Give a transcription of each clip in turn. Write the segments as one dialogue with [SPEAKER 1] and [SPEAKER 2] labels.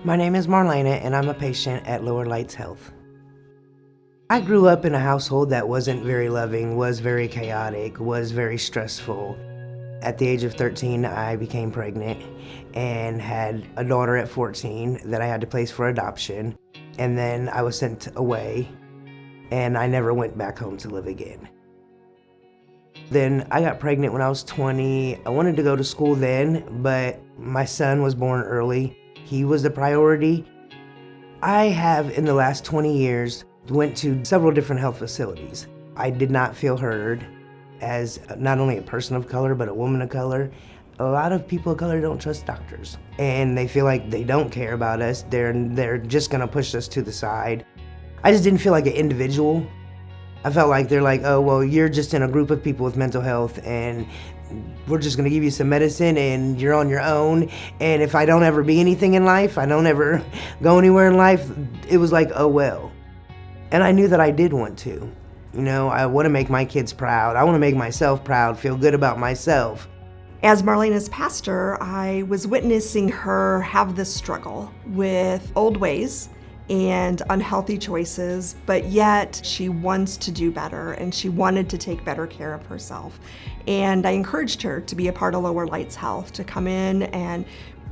[SPEAKER 1] My name is Marlana, and I'm a patient at Lower Lights Health. I grew up in a household that wasn't very loving, was very chaotic, was very stressful. At the age of 13, I became pregnant and had a daughter at 14 that I had to place for adoption. And then I was sent away, and I never went back home to live again. Then I got pregnant when I was 20. I wanted to go to school then, but my son was born early. He was the priority. I have, in the last 20 years, went to several different health facilities. I did not feel heard as not only a person of color, but a woman of color. A lot of people of color don't trust doctors, and they feel like they don't care about us. They're just gonna push us to the side. I just didn't feel like an individual. I felt like they're like, oh, well, you're just in a group of people with mental health, and we're just gonna give you some medicine and you're on your own. And if I don't ever be anything in life, I don't ever go anywhere in life, it was like, oh well. And I knew that I did want to. You know, I wanna make my kids proud. I wanna make myself proud, feel good about myself.
[SPEAKER 2] As Marlena's pastor, I was witnessing her have this struggle with old ways and unhealthy choices, but yet she wants to do better and she wanted to take better care of herself. And I encouraged her to be a part of Lower Lights Health, to come in and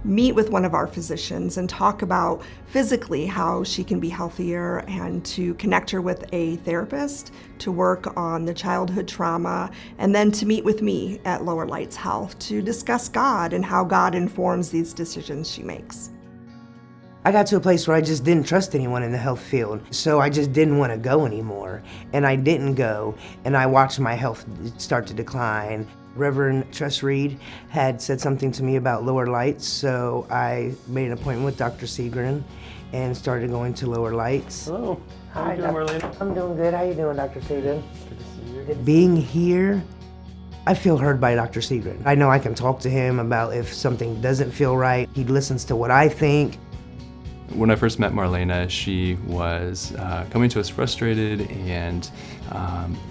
[SPEAKER 2] meet with one of our physicians and talk about physically how she can be healthier, and to connect her with a therapist to work on the childhood trauma, and then to meet with me at Lower Lights Health to discuss God and how God informs these decisions she makes.
[SPEAKER 1] I got to a place where I just didn't trust anyone in the health field, so I just didn't want to go anymore. And I didn't go, and I watched my health start to decline. Reverend Tress Reed had said something to me about Lower Lights, so I made an appointment with Dr. Seagren and started going to Lower Lights.
[SPEAKER 3] Hello, how are you doing, Marlana?
[SPEAKER 1] I'm doing good. How you doing, Dr. Seagren?
[SPEAKER 3] Good to see you.
[SPEAKER 1] Being here, I feel heard by Dr. Seagren. I know I can talk to him about if something doesn't feel right. He listens to what I think.
[SPEAKER 3] When I first met Marlana, she was coming to us frustrated and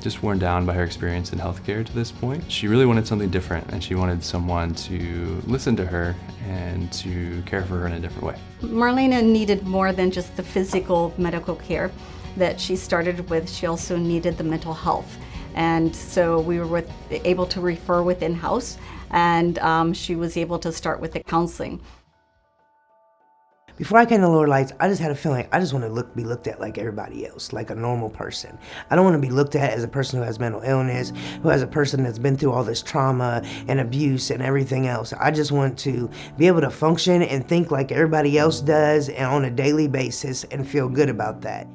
[SPEAKER 3] just worn down by her experience in healthcare to this point. She really wanted something different, and she wanted someone to listen to her and to care for her in a different way.
[SPEAKER 4] Marlana needed more than just the physical medical care that she started with. She also needed the mental health. And so we were able to refer with in-house, and she was able to start with the counseling.
[SPEAKER 1] Before I came to Lower Lights, I just had a feeling I just want to be looked at like everybody else, like a normal person. I don't want to be looked at as a person who has mental illness, who has a person that's been through all this trauma and abuse and everything else. I just want to be able to function and think like everybody else does and on a daily basis and feel good about that.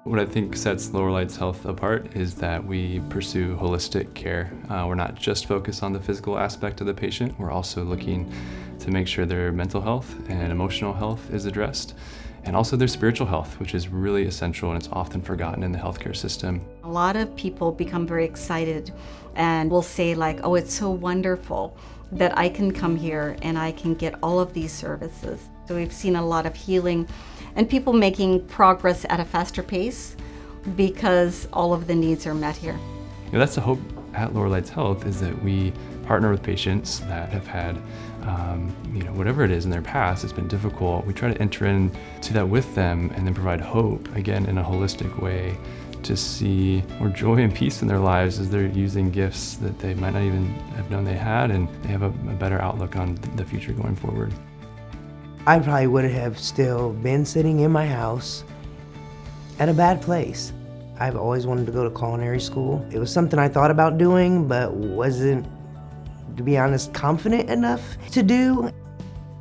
[SPEAKER 3] What I think sets Lower Lights Health apart is that we pursue holistic care. We're not just focused on the physical aspect of the patient, we're also looking to make sure their mental health and emotional health is addressed, and also their spiritual health, which is really essential and it's often forgotten in the healthcare system.
[SPEAKER 4] A lot of people become very excited and will say like, oh, it's so wonderful that I can come here and I can get all of these services. So we've seen a lot of healing and people making progress at a faster pace because all of the needs are met here.
[SPEAKER 3] You know, that's the hope at Lower Lights Health, is that we partner with patients that have had whatever it is in their past, it's been difficult. We try to enter into that with them and then provide hope, again, in a holistic way, to see more joy and peace in their lives as they're using gifts that they might not even have known they had, and they have a better outlook on the future going forward.
[SPEAKER 1] I probably would have still been sitting in my house at a bad place. I've always wanted to go to culinary school. It was something I thought about doing, but wasn't, to be honest, confident enough to do.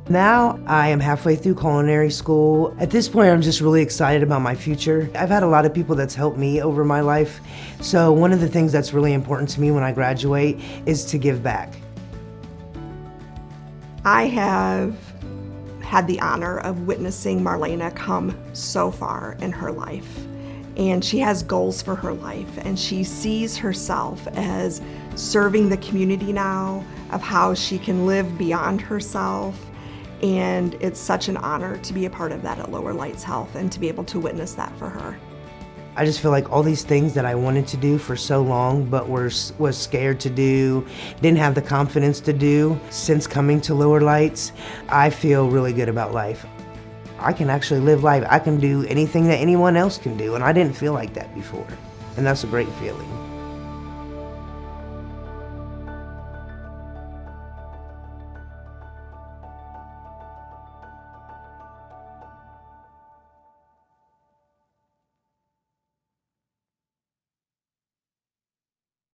[SPEAKER 1] Now I am halfway through culinary school. At this point, I'm just really excited about my future. I've had a lot of people that's helped me over my life. So one of the things that's really important to me when I graduate is to give back.
[SPEAKER 2] I have had the honor of witnessing Marlana come so far in her life. And she has goals for her life, and she sees herself as serving the community now, of how she can live beyond herself. And it's such an honor to be a part of that at Lower Lights Health and to be able to witness that for her.
[SPEAKER 1] I just feel like all these things that I wanted to do for so long but was scared to do, didn't have the confidence to do, since coming to Lower Lights, I feel really good about life. I can actually live life. I can do anything that anyone else can do, and I didn't feel like that before. And that's a great feeling.